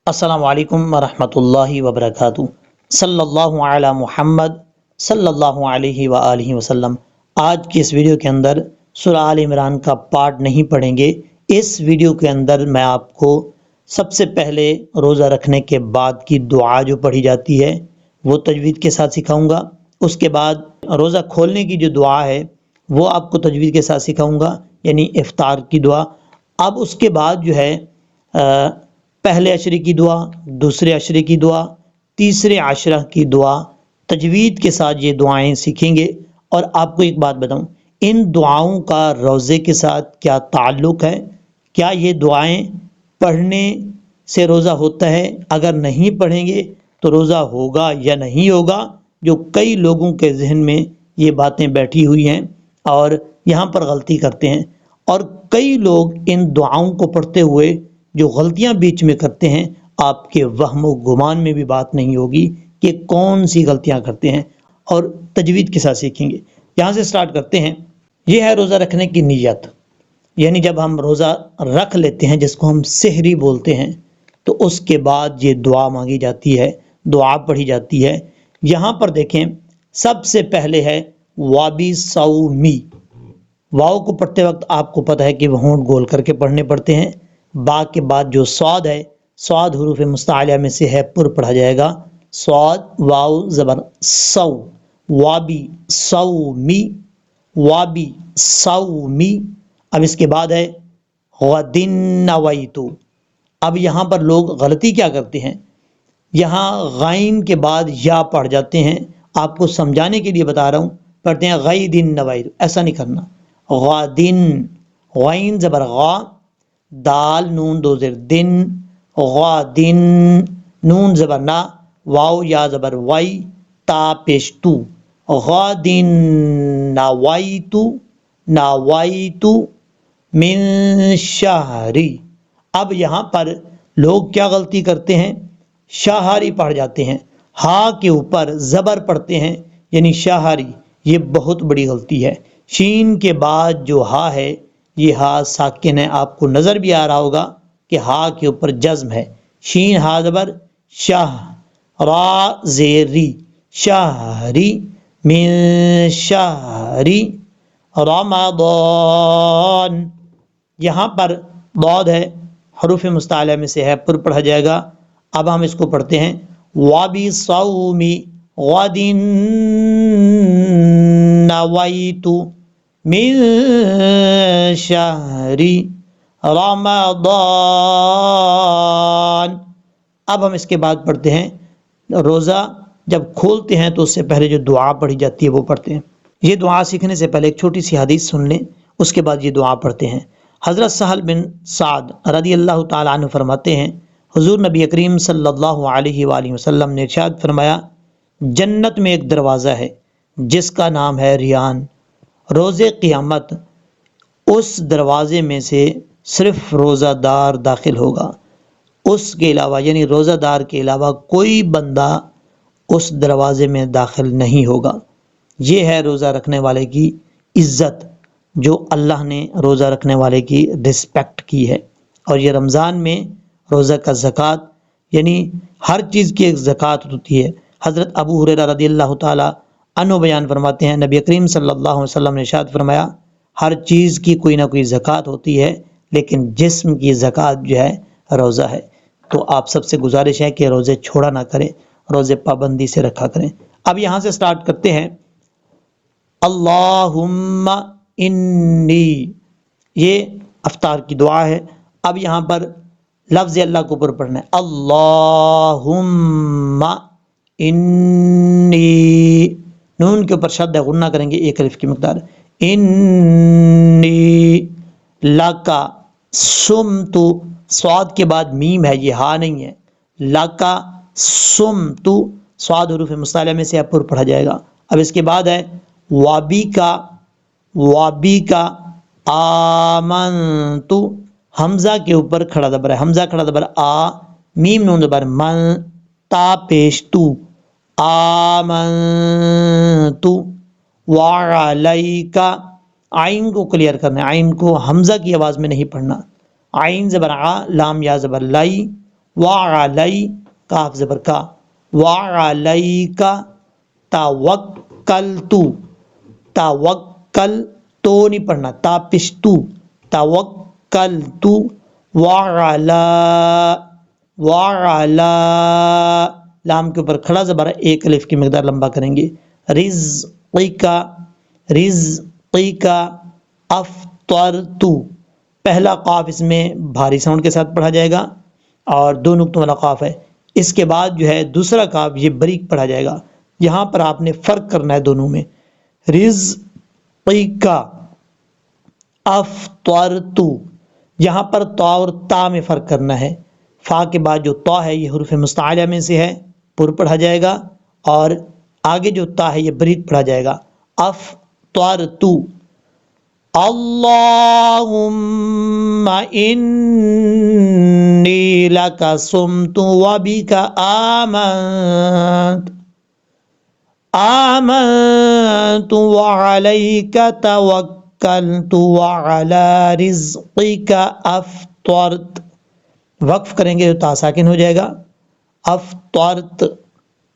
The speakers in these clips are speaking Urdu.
السلام علیکم ورحمۃ اللہ وبرکاتہ۔ صلی اللہ علی محمد صلی اللہ علیہ وآلہ وسلم۔ آج کی اس ویڈیو کے اندر سورہ آل عمران کا پارٹ نہیں پڑھیں گے۔ اس ویڈیو کے اندر میں آپ کو سب سے پہلے روزہ رکھنے کے بعد کی دعا جو پڑھی جاتی ہے وہ تجوید کے ساتھ سکھاؤں گا۔ اس کے بعد روزہ کھولنے کی جو دعا ہے وہ آپ کو تجوید کے ساتھ سکھاؤں گا، یعنی افطار کی دعا۔ اب اس کے بعد جو ہے پہلے عشرے کی دعا، دوسرے عشرے کی دعا، تیسرے عشرہ کی دعا، تجوید کے ساتھ یہ دعائیں سیکھیں گے۔ اور آپ کو ایک بات بتاؤں، ان دعاؤں کا روزے کے ساتھ کیا تعلق ہے؟ کیا یہ دعائیں پڑھنے سے روزہ ہوتا ہے؟ اگر نہیں پڑھیں گے تو روزہ ہوگا یا نہیں ہوگا؟ جو کئی لوگوں کے ذہن میں یہ باتیں بیٹھی ہوئی ہیں اور یہاں پر غلطی کرتے ہیں، اور کئی لوگ ان دعاؤں کو پڑھتے ہوئے جو غلطیاں بیچ میں کرتے ہیں، آپ کے وہم و گمان میں بھی بات نہیں ہوگی کہ کون سی غلطیاں کرتے ہیں، اور تجوید کے ساتھ سیکھیں گے۔ یہاں سے سٹارٹ کرتے ہیں۔ یہ ہے روزہ رکھنے کی نیت، یعنی جب ہم روزہ رکھ لیتے ہیں جس کو ہم سحری بولتے ہیں، تو اس کے بعد یہ دعا مانگی جاتی ہے، دعا پڑھی جاتی ہے۔ یہاں پر دیکھیں، سب سے پہلے ہے وابی سومی۔ واؤ کو پڑھتے وقت آپ کو پتہ ہے کہ وہ ہونٹ گول کر کے پڑھنے پڑتے ہیں۔ با کے بعد جو صاد ہے، صاد حروف مستعلیہ میں سے ہے، پر پڑھا جائے گا، صاد واو زبر سو، وابی سومی، وابی سومی۔ اب اس کے بعد ہے غدن نویتو۔ اب یہاں پر لوگ غلطی کیا کرتے ہیں، یہاں غائن کے بعد یا پڑھ جاتے ہیں۔ آپ کو سمجھانے کے لیے بتا رہا ہوں، پڑھتے ہیں غیدن نویتو، ایسا نہیں کرنا۔ غدن، غائن زبر غا، دال نون دو زیر دن، غادن، نون زبر نا، واو یا زبر وائی، تا پیش تو، غادن نویتو، نویتو من شہری۔ اب یہاں پر لوگ کیا غلطی کرتے ہیں، شہری پڑھ جاتے ہیں، ہا کے اوپر زبر پڑھتے ہیں، یعنی شہری۔ یہ بہت بڑی غلطی ہے۔ شین کے بعد جو ہا ہے، یہ ہا ساکن ہے، آپ کو نظر بھی آ رہا ہوگا کہ ہا کے اوپر جزم ہے۔ شین ہا زبر شاہ، را زیری، شہری، من شہری رمضان۔ یہاں پر ضاد ہے، حروف مستعلیہ میں سے ہے، پر پڑھا جائے گا۔ اب ہم اس کو پڑھتے ہیں وابی صومی غدن نویتو من شہری رمضان۔ اب ہم اس کے بعد پڑھتے ہیں، روزہ جب کھولتے ہیں تو اس سے پہلے جو دعا پڑھی جاتی ہے وہ پڑھتے ہیں۔ یہ دعا سیکھنے سے پہلے ایک چھوٹی سی حدیث سن لیں، اس کے بعد یہ دعا پڑھتے ہیں۔ حضرت سہل بن سعد رضی اللہ تعالیٰ عنہ فرماتے ہیں، حضور نبی کریم صلی اللہ علیہ وآلہ وسلم نے ارشاد فرمایا، جنت میں ایک دروازہ ہے جس کا نام ہے ریان۔ روز قیامت اس دروازے میں سے صرف روزہ دار داخل ہوگا، اس کے علاوہ یعنی روزہ دار کے علاوہ کوئی بندہ اس دروازے میں داخل نہیں ہوگا۔ یہ ہے روزہ رکھنے والے کی عزت، جو اللہ نے روزہ رکھنے والے کی رسپیکٹ کی ہے۔ اور یہ رمضان میں روزہ کا زکوٰۃ، یعنی ہر چیز کی ایک زکوٰۃ ہوتی ہے۔ حضرت ابو ہریرہ رضی اللہ تعالیٰ عنہ بیان فرماتے ہیں، نبی کریم صلی اللہ علیہ وسلم نے ارشاد فرمایا، ہر چیز کی کوئی نہ کوئی زکوٰۃ ہوتی ہے، لیکن جسم کی زکوٰۃ جو ہے روزہ ہے۔ تو آپ سب سے گزارش ہے کہ روزے چھوڑا نہ کریں، روزے پابندی سے رکھا کریں۔ اب یہاں سے سٹارٹ کرتے ہیں، اللہم انی، یہ افطار کی دعا ہے۔ اب یہاں پر لفظ اللہ کو اوپر پڑھنا ہے، اللہم انی، نون کے اوپر شد غنہ کریں گے، ایک الف کی مقدار، انی لکا سمتو، صاد کے بعد میم ہے، یہ ہا نہیں ہے، لکا سمتو، صاد حروف مستعلیہ میں سے پر پڑھا جائے گا۔ اب اس کے بعد ہے وابی کا، وابی کا آمنتو، حمزہ کے اوپر کھڑا زبر ہے، حمزہ کھڑا زبر آ، میم نون زبر من، تا پیش تو، آمنتو، وعلیکا، آئین کو کلیئر کرنا ہے، آئین کو حمزہ کی آواز میں نہیں پڑھنا، آئین زبر آ، لام یا زبر لائی، وعلی کاف زبر کا، وعلیک توکلت، توکل تو نہیں پڑھنا، تا پشتو، توکلت وعلا، وعلا لام کے اوپر کھڑا زبر ہے، ایک الف کی مقدار لمبا کریں گے، رزقک، رزقک افطرت، پہلا قاف اس میں بھاری ساؤنڈ کے ساتھ پڑھا جائے گا اور دو نقطوں والا قاف ہے، اس کے بعد جو ہے دوسرا قاف یہ باریک پڑھا جائے گا، یہاں پر آپ نے فرق کرنا ہے دونوں میں، رزقک افطرت، یہاں پر تا اور تا میں فرق کرنا ہے، فا کے بعد جو تا ہے یہ حروف مستعلیہ میں سے ہے، پر پڑھا جائے گا، اور آگے جو تا ہے یہ باریک پڑھا جائے گا، افطرت، اللہم انی لک صمت وبک آمنت، آمنت وعلیک توکلت وعلی رزقک افطرت، وقف کریں گے تو تا ساکن ہو جائے گا، افطرت،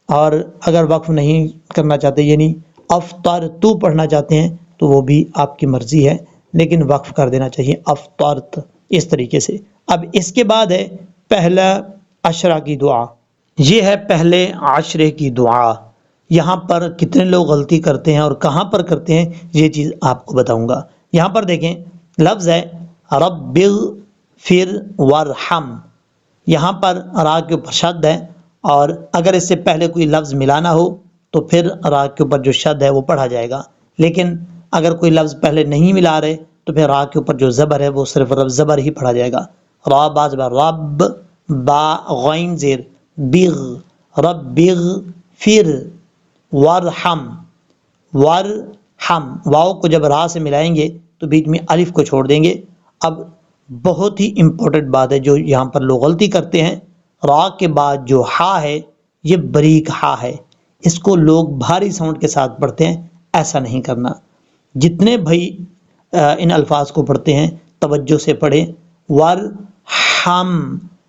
اور اگر وقف نہیں کرنا چاہتے یعنی افطرتو پڑھنا چاہتے ہیں تو وہ بھی آپ کی مرضی ہے، لیکن وقف کر دینا چاہیے افطرت اس طریقے سے۔ اب اس کے بعد ہے پہلا عشرہ کی دعا، یہ ہے پہلے عشرے کی دعا، یہاں پر کتنے لوگ غلطی کرتے ہیں اور کہاں پر کرتے ہیں یہ چیز آپ کو بتاؤں گا۔ یہاں پر دیکھیں لفظ ہے رب اغفر وارحم، یہاں پر را کے اوپر شد ہے، اور اگر اس سے پہلے کوئی لفظ ملانا ہو تو پھر را کے اوپر جو شد ہے وہ پڑھا جائے گا، لیکن اگر کوئی لفظ پہلے نہیں ملا رہے تو پھر را کے اوپر جو زبر ہے وہ صرف رب زبر ہی پڑھا جائے گا، را با زبر رب، با غین زیر بغ، رب بغ فر ورحم، ورحم، واو کو جب را سے ملائیں گے تو بیچ میں الف کو چھوڑ دیں گے۔ اب بہت ہی امپورٹنٹ بات ہے جو یہاں پر لوگ غلطی کرتے ہیں، را کے بعد جو ہا ہے یہ باریک ہا ہے، اس کو لوگ بھاری ساؤنڈ کے ساتھ پڑھتے ہیں، ایسا نہیں کرنا، جتنے بھائی ان الفاظ کو پڑھتے ہیں توجہ سے پڑھیں، ورحم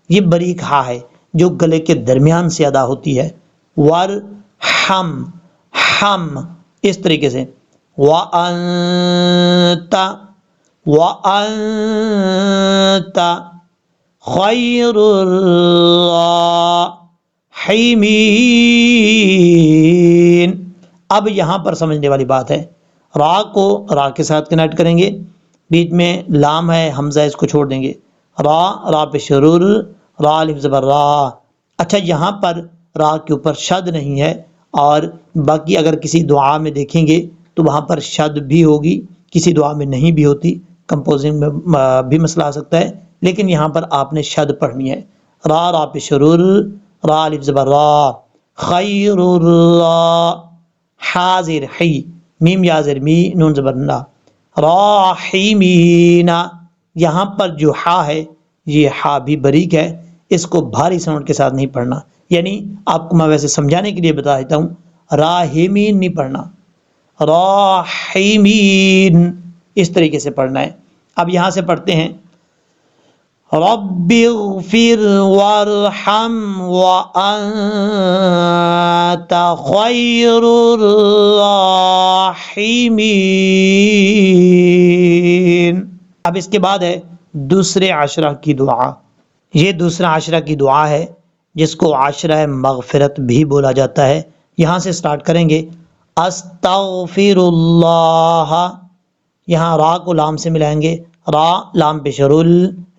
یہ باریک ہا ہے جو گلے کے درمیان سے ادا ہوتی ہے، ورحم ہم اس طریقے سے، وَأَنْتَ وَأَنْتَ خَيْرُ الرَّاحِمِينَ۔ اب یہاں پر سمجھنے والی بات ہے، را کو را کے ساتھ کنیکٹ کریں گے، بیچ میں لام ہے حمزہ اس کو چھوڑ دیں گے، را، را پہ شرور، را الف زبر را، اچھا یہاں پر را کے اوپر شد نہیں ہے، اور باقی اگر کسی دعا میں دیکھیں گے تو وہاں پر شد بھی ہوگی، کسی دعا میں نہیں بھی ہوتی، کمپوزنگ میں بھی مسئلہ آ سکتا ہے، لیکن یہاں پر آپ نے شد پڑھنی ہے، را، را پہ شرور، را الف زبر را، خیر الرا، حاضر حی، میم یازر می، نون زبر نا، راحمین، یہاں پر جو ہا ہے یہ ہا بھی باریک ہے، اس کو بھاری ساؤنڈ کے ساتھ نہیں پڑھنا، یعنی آپ کو میں ویسے سمجھانے کے لیے بتا دیتا ہوں، راحمین نہیں پڑھنا، راحمین اس طریقے سے پڑھنا ہے۔ اب یہاں سے پڑھتے ہیں رب اغفر وارحم وانت خیر الراحمین۔ اب اس کے بعد ہے دوسرے عشرہ کی دعا، یہ دوسرا عشرہ کی دعا ہے جس کو عشرہ مغفرت بھی بولا جاتا ہے، یہاں سے سٹارٹ کریں گے، استغفر اللہ، یہاں را کو لام سے ملائیں گے، را لام پیش رول،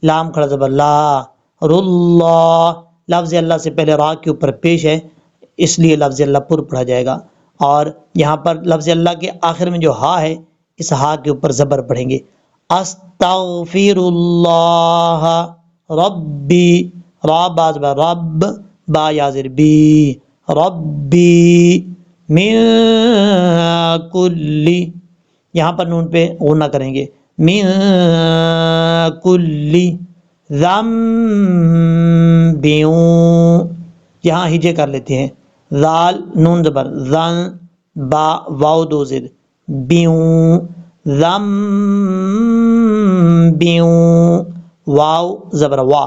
لام کھڑا زبر لا، راللہ، لفظ اللہ سے پہلے را کے اوپر پیش ہے اس لیے لفظ اللہ پر پڑھا جائے گا، اور یہاں پر لفظ اللہ کے آخر میں جو ہا ہے اس ہا کے اوپر زبر پڑھیں گے، استغفر اللہ ربی، را با زبر رب، با یازر بی، ربی من کلی، یہاں پر نون پہ غنہ کریں گے، من کلی ذنب، یہاں ہجے کر لیتے ہیں، ذال نون زبر ذن، با واو دو زد، بیوں، ذنب، واو زبر وا،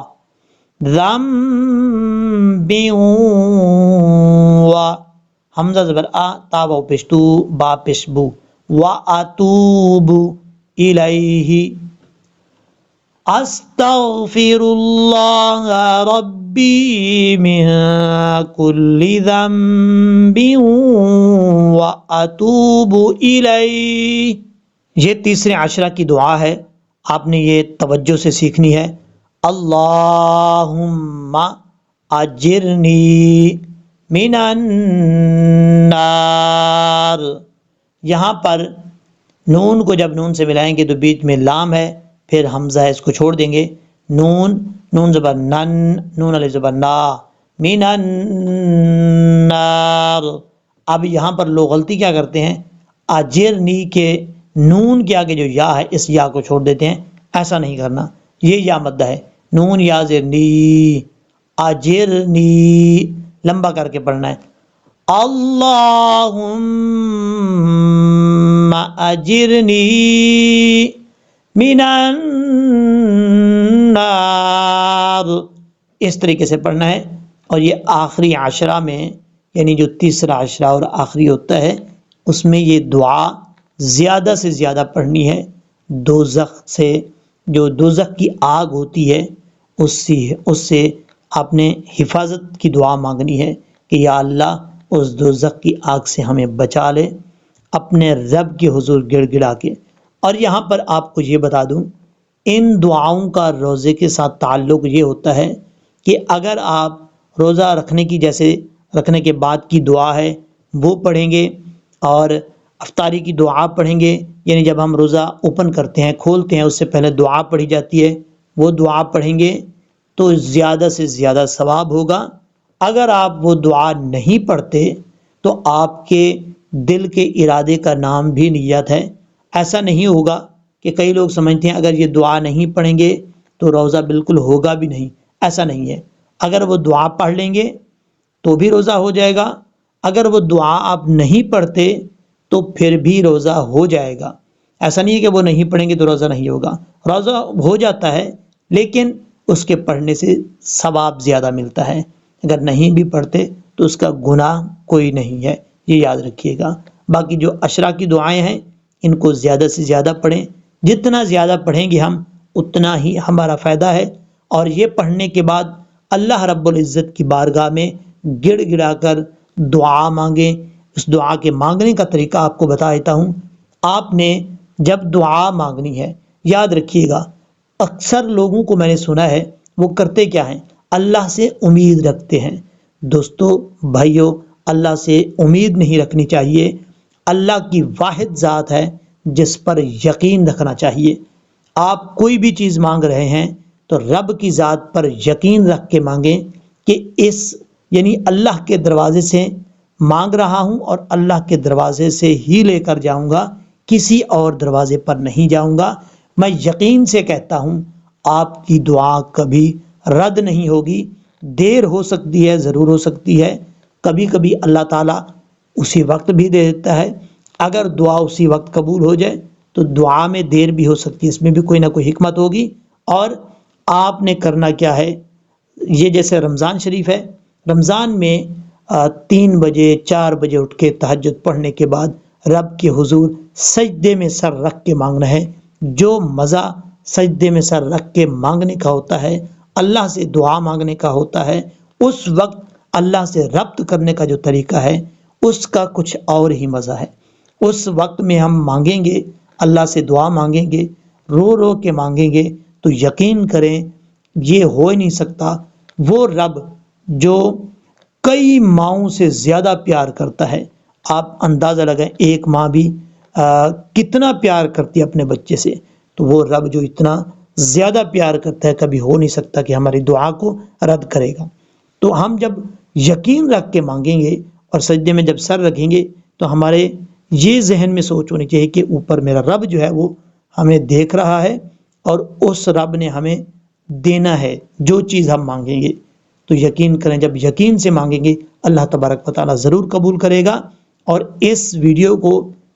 ذنب و حمزہ زبر آ تا واو پیش تو با پیش بو واتوب الیہ استغفر اللہ ربی من کل ذنب واتوب الیہ۔ یہ تیسرے عشرہ کی دعا ہے، آپ نے یہ توجہ سے سیکھنی ہے۔ اللہم اجرنی من النار، یہاں پر نون کو جب نون سے ملائیں گے تو بیچ میں لام ہے، پھر حمزہ ہے، اس کو چھوڑ دیں گے، نون زبر نن، نون علیہ زبر نا، من النار۔ اب یہاں پر لوگ غلطی کیا کرتے ہیں، اجرنی کے نون کے آگے جو یا ہے اس یا کو چھوڑ دیتے ہیں، ایسا نہیں کرنا، یہ یا مدہ ہے، نون یا زیر نی، اجرنی لمبا کر کے پڑھنا ہے۔ اللہم اجرنی من النار، اس طریقے سے پڑھنا ہے۔ اور یہ آخری عشرہ میں، یعنی جو تیسرا عشرہ اور آخری ہوتا ہے، اس میں یہ دعا زیادہ سے زیادہ پڑھنی ہے۔ دوزخ سے، جو دوزخ کی آگ ہوتی ہے، اس سے آپ نے حفاظت کی دعا مانگنی ہے کہ یا اللہ اس دوزخ کی آگ سے ہمیں بچا لے اپنے رب کے حضور گڑ گڑا کے۔ اور یہاں پر آپ کو یہ بتا دوں، ان دعاؤں کا روزے کے ساتھ تعلق یہ ہوتا ہے کہ اگر آپ روزہ رکھنے کے بعد کی دعا ہے وہ پڑھیں گے، اور افطاری کی دعا پڑھیں گے، یعنی جب ہم روزہ اوپن کرتے ہیں، کھولتے ہیں، اس سے پہلے دعا پڑھی جاتی ہے، وہ دعا پڑھیں گے تو زیادہ سے زیادہ ثواب ہوگا۔ اگر آپ وہ دعا نہیں پڑھتے تو آپ کے دل کے ارادے کا نام بھی نیت ہے، ایسا نہیں ہوگا کہ کئی لوگ سمجھتے ہیں اگر یہ دعا نہیں پڑھیں گے تو روزہ بالکل ہوگا بھی نہیں، ایسا نہیں ہے۔ اگر وہ دعا پڑھ لیں گے تو بھی روزہ ہو جائے گا، اگر وہ دعا آپ نہیں پڑھتے تو پھر بھی روزہ ہو جائے گا۔ ایسا نہیں ہے کہ وہ نہیں پڑھیں گے تو روزہ نہیں ہوگا، روزہ ہو جاتا ہے لیکن اس کے پڑھنے سے ثواب زیادہ ملتا ہے، اگر نہیں بھی پڑھتے تو اس کا گناہ کوئی نہیں ہے، یہ یاد رکھیے گا۔ باقی جو عشرہ کی دعائیں ہیں ان کو زیادہ سے زیادہ پڑھیں، جتنا زیادہ پڑھیں گے ہم اتنا ہی ہمارا فائدہ ہے۔ اور یہ پڑھنے کے بعد اللہ رب العزت کی بارگاہ میں گڑ گڑا کر دعا مانگیں۔ اس دعا کے مانگنے کا طریقہ آپ کو بتا دیتا ہوں۔ آپ نے جب دعا مانگنی ہے، یاد رکھیے گا، اکثر لوگوں کو میں نے سنا ہے وہ کرتے کیا ہیں، اللہ سے امید رکھتے ہیں۔ دوستو بھائیو، اللہ سے امید نہیں رکھنی چاہیے، اللہ کی واحد ذات ہے جس پر یقین رکھنا چاہیے۔ آپ کوئی بھی چیز مانگ رہے ہیں تو رب کی ذات پر یقین رکھ کے مانگیں کہ یعنی اللہ کے دروازے سے مانگ رہا ہوں اور اللہ کے دروازے سے ہی لے کر جاؤں گا، کسی اور دروازے پر نہیں جاؤں گا۔ میں یقین سے کہتا ہوں آپ کی دعا کبھی رد نہیں ہوگی، دیر ہو سکتی ہے، ضرور ہو سکتی ہے، کبھی کبھی اللہ تعالیٰ اسی وقت بھی دے دیتا ہے۔ اگر دعا اسی وقت قبول ہو جائے تو دعا میں دیر بھی ہو سکتی ہے، اس میں بھی کوئی نہ کوئی حکمت ہوگی۔ اور آپ نے کرنا کیا ہے، یہ جیسے رمضان شریف ہے، رمضان میں 3 بجے 4 بجے اٹھ کے تہجد پڑھنے کے بعد رب کے حضور سجدے میں سر رکھ کے مانگنا ہے۔ جو مزہ سجدے میں سر رکھ کے مانگنے کا ہوتا ہے، اللہ سے دعا مانگنے کا ہوتا ہے، اس وقت اللہ سے ربط کرنے کا جو طریقہ ہے اس کا کچھ اور ہی مزہ ہے۔ اس وقت میں ہم مانگیں گے، اللہ سے دعا مانگیں گے، رو رو کے مانگیں گے، تو یقین کریں یہ ہو ہی نہیں سکتا۔ وہ رب جو کئی ماؤں سے زیادہ پیار کرتا ہے، آپ اندازہ لگائیں ایک ماں بھی کتنا پیار کرتی ہے اپنے بچے سے، تو وہ رب جو اتنا زیادہ پیار کرتا ہے کبھی ہو نہیں سکتا کہ ہماری دعا کو رد کرے گا۔ تو ہم جب یقین رکھ کے مانگیں گے اور سجدے میں جب سر رکھیں گے تو ہمارے یہ ذہن میں سوچ ہونی چاہیے کہ اوپر میرا رب جو ہے وہ ہمیں دیکھ رہا ہے اور اس رب نے ہمیں دینا ہے جو چیز ہم مانگیں گے۔ تو یقین کریں، جب یقین سے مانگیں گے اللہ تبارک و تعالیٰ ضرور قبول کرے گا۔ اور اس ویڈیو کو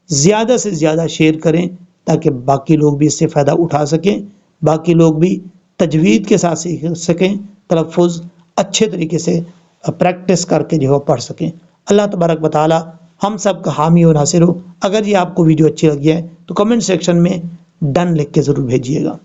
زیادہ سے زیادہ شیئر کریں تاکہ باقی لوگ بھی اس سے فائدہ اٹھا سکیں، باقی لوگ بھی تجوید کے ساتھ سیکھ سکیں، تلفظ اچھے طریقے سے پریکٹس کر کے جو ہے پڑھ سکیں۔ اللہ تبارک و تعالی ہم سب کا حامی و ناصر ہو۔ اگر یہ آپ کو ویڈیو اچھی لگی ہے تو کمنٹ سیکشن میں ڈن لکھ کے ضرور بھیجیے گا۔